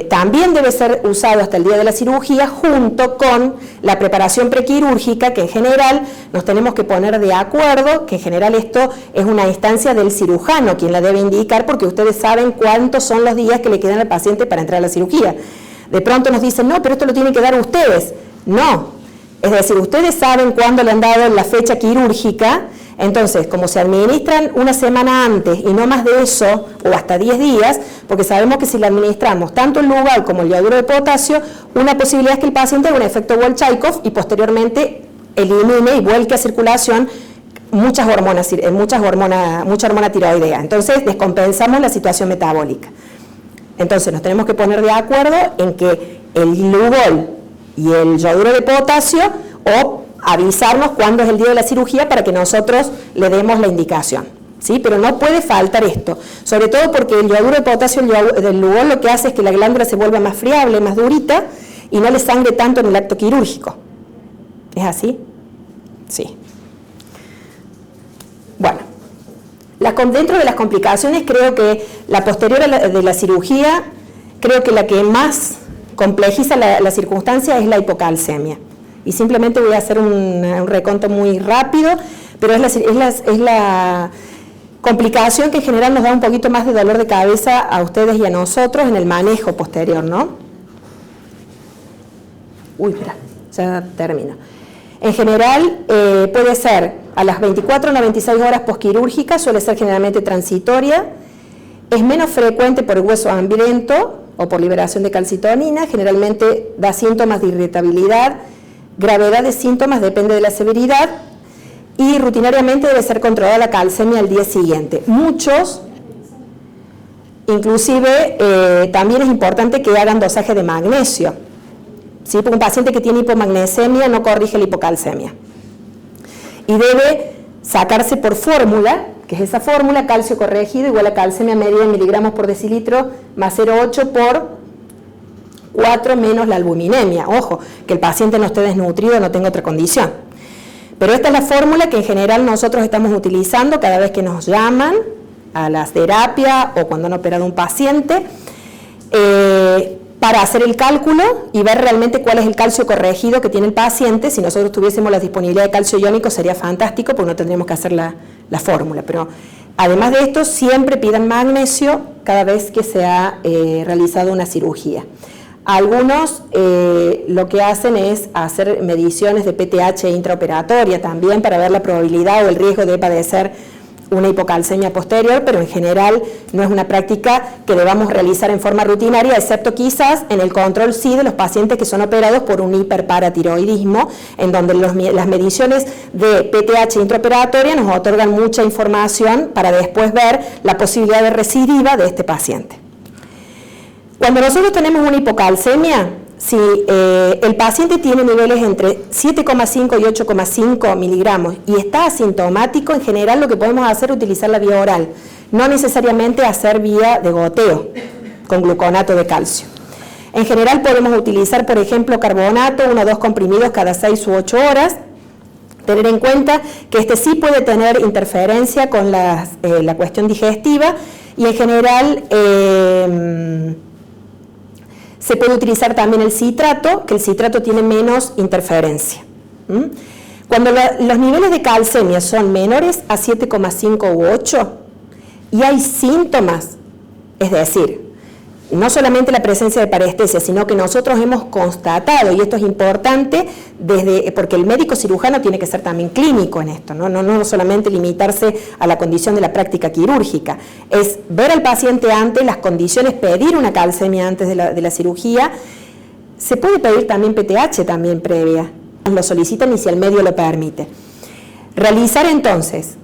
S1: también debe ser usado hasta el día de la cirugía junto con la preparación prequirúrgica, que en general nos tenemos que poner de acuerdo, que en general esto es una instancia del cirujano quien la debe indicar, porque ustedes saben cuántos son los días que le quedan al paciente para entrar a la cirugía. De pronto nos dicen, no, pero esto lo tienen que dar ustedes. No, es decir, ustedes saben cuándo le han dado la fecha quirúrgica. Entonces, como se administran una semana antes y no más de eso, o hasta 10 días, porque sabemos que si le administramos tanto el Lugal como el yoduro de potasio, una posibilidad es que el paciente haga un efecto Bolshakov y posteriormente elimine y vuelque a circulación mucha hormona tiroidea. Entonces, descompensamos la situación metabólica. Entonces nos tenemos que poner de acuerdo en que el Lugol y el yoduro de potasio, o avisarnos cuándo es el día de la cirugía para que nosotros le demos la indicación, ¿sí? Pero no puede faltar esto, sobre todo porque el yoduro de potasio del Lugol lo que hace es que la glándula se vuelva más friable, más durita, y no le sangre tanto en el acto quirúrgico. ¿Es así? Sí. Bueno, dentro de las complicaciones, creo que la posterior de la cirugía, creo que la que más complejiza la circunstancia es la hipocalcemia. Y simplemente voy a hacer un reconto muy rápido, pero es la complicación que en general nos da un poquito más de dolor de cabeza a ustedes y a nosotros en el manejo posterior, ¿no? Uy, espera, ya termino. En general, puede ser a las 24 o 96 horas posquirúrgicas, suele ser generalmente transitoria, es menos frecuente por el hueso hambriento o por liberación de calcitonina, generalmente da síntomas de irritabilidad, gravedad de síntomas depende de la severidad, y rutinariamente debe ser controlada la calcemia al día siguiente. Muchos, inclusive, también es importante que hagan dosaje de magnesio, ¿sí? Porque un paciente que tiene hipomagnesemia no corrige la hipocalcemia. Y debe sacarse por fórmula, que es esa fórmula, calcio corregido igual a calcemia medida en miligramos por decilitro más 0,8 por 4 menos la albuminemia. Ojo, que el paciente no esté desnutrido, no tenga otra condición. Pero esta es la fórmula que en general nosotros estamos utilizando cada vez que nos llaman a las terapias o cuando han operado un paciente, para hacer el cálculo y ver realmente cuál es el calcio corregido que tiene el paciente. Si nosotros tuviésemos la disponibilidad de calcio iónico sería fantástico, porque no tendríamos que hacer la fórmula. Pero además de esto, siempre pidan magnesio cada vez que se ha realizado una cirugía. Algunos lo que hacen es hacer mediciones de PTH intraoperatoria también para ver la probabilidad o el riesgo de padecer una hipocalcemia posterior, pero en general no es una práctica que debamos realizar en forma rutinaria, excepto quizás en el control sí de los pacientes que son operados por un hiperparatiroidismo, en donde las mediciones de PTH intraoperatoria nos otorgan mucha información para después ver la posibilidad de recidiva de este paciente. Cuando nosotros tenemos una hipocalcemia, si el paciente tiene niveles entre 7,5 y 8,5 miligramos y está asintomático, en general lo que podemos hacer es utilizar la vía oral, no necesariamente hacer vía de goteo con gluconato de calcio. En general podemos utilizar, por ejemplo, carbonato, 1 o 2 comprimidos cada 6 u 8 horas. Tener en cuenta que este sí puede tener interferencia con la cuestión digestiva, y en general se puede utilizar también el citrato, que el citrato tiene menos interferencia. Cuando los niveles de calcemia son menores a 7,5 u 8 y hay síntomas, es decir, no solamente la presencia de parestesia, sino que nosotros hemos constatado, y esto es importante, porque el médico cirujano tiene que ser también clínico en esto, no solamente limitarse a la condición de la práctica quirúrgica, es ver al paciente antes, las condiciones, pedir una calcemia antes de la cirugía. Se puede pedir también PTH también previa, lo solicitan y si el medio lo permite. Realizar entonces,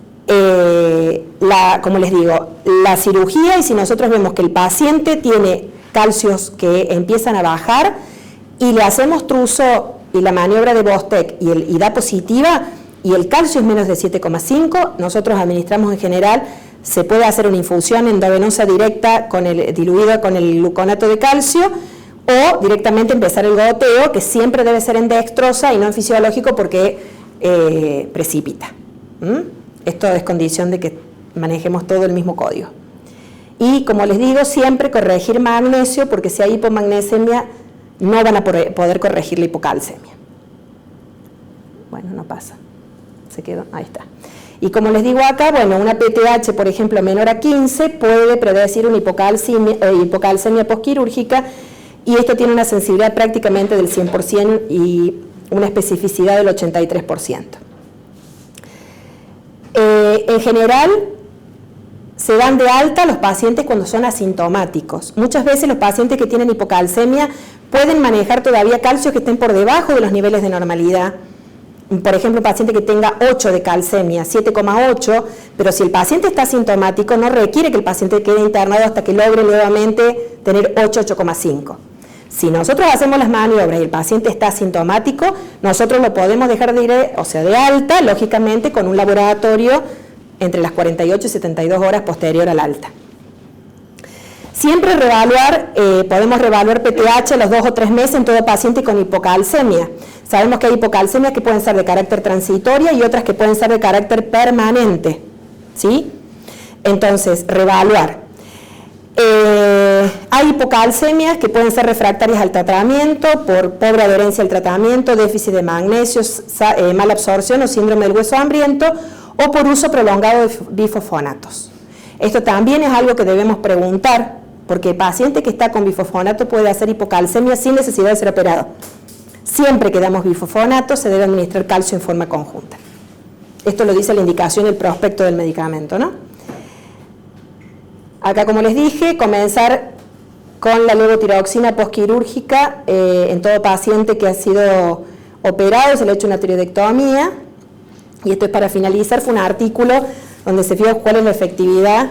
S1: como les digo, la cirugía, y si nosotros vemos que el paciente tiene calcios que empiezan a bajar y le hacemos truso y la maniobra de Bostec y da positiva y el calcio es menos de 7,5, nosotros administramos en general, se puede hacer una infusión endovenosa directa diluida con el gluconato de calcio, o directamente empezar el goteo, que siempre debe ser en dextrosa y no en fisiológico porque precipita. Esto es condición de que manejemos todo el mismo código. Y como les digo, siempre corregir magnesio, porque si hay hipomagnesemia no van a poder corregir la hipocalcemia. Bueno, no pasa. Se quedó, ahí está. Y como les digo acá, bueno, una PTH, por ejemplo, menor a 15 puede predecir una hipocalcemia posquirúrgica, y esto tiene una sensibilidad prácticamente del 100% y una especificidad del 83%. En general, se dan de alta los pacientes cuando son asintomáticos. Muchas veces los pacientes que tienen hipocalcemia pueden manejar todavía calcios que estén por debajo de los niveles de normalidad, por ejemplo, un paciente que tenga 8 de calcemia, 7,8, pero si el paciente está asintomático, no requiere que el paciente quede internado hasta que logre nuevamente tener 8, 8,5. Si nosotros hacemos las maniobras y el paciente está asintomático, nosotros lo podemos dejar de alta, lógicamente, con un laboratorio entre las 48 y 72 horas posterior al alta. Siempre podemos reevaluar PTH a los 2 o 3 meses en todo paciente con hipocalcemia. Sabemos que hay hipocalcemias que pueden ser de carácter transitoria y otras que pueden ser de carácter permanente, ¿sí? Entonces, reevaluar. Hay hipocalcemias que pueden ser refractarias al tratamiento por pobre adherencia al tratamiento, déficit de magnesio, mala absorción o síndrome del hueso hambriento o por uso prolongado de bifosfonatos. Esto también es algo que debemos preguntar, porque el paciente que está con bifosfonato puede hacer hipocalcemia sin necesidad de ser operado. Siempre que damos bifosfonato se debe administrar calcio en forma conjunta. Esto lo dice la indicación y el prospecto del medicamento, ¿no? Acá, como les dije, comenzar con la levotiroxina postquirúrgica en todo paciente que ha sido operado, se le ha hecho una tiroidectomía, y esto es para finalizar, fue un artículo donde se fijó cuál es la efectividad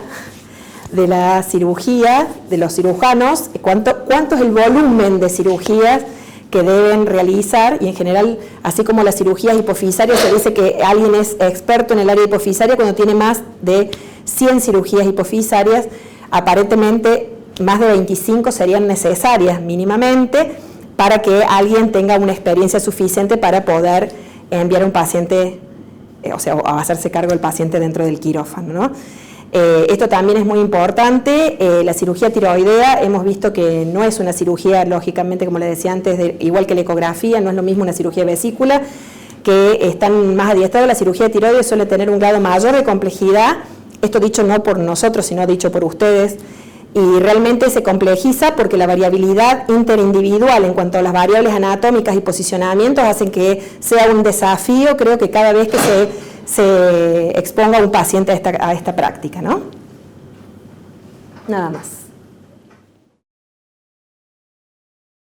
S1: de la cirugía, de los cirujanos, cuánto es el volumen de cirugías que deben realizar, y en general, así como las cirugías hipofisarias, se dice que alguien es experto en el área hipofisaria cuando tiene más de 100 cirugías hipofisarias. Aparentemente más de 25 serían necesarias mínimamente para que alguien tenga una experiencia suficiente para poder enviar a un paciente, o hacerse cargo del paciente dentro del quirófano, ¿no? Esto también es muy importante. La cirugía tiroidea hemos visto que no es una cirugía, lógicamente, como les decía antes, igual que la ecografía, no es lo mismo una cirugía de vesícula, que están más adiestrados. La cirugía de tiroides suele tener un grado mayor de complejidad, esto dicho no por nosotros, sino dicho por ustedes, y realmente se complejiza porque la variabilidad interindividual en cuanto a las variables anatómicas y posicionamientos hacen que sea un desafío, creo que cada vez que se exponga un paciente a esta práctica, ¿no? Nada más.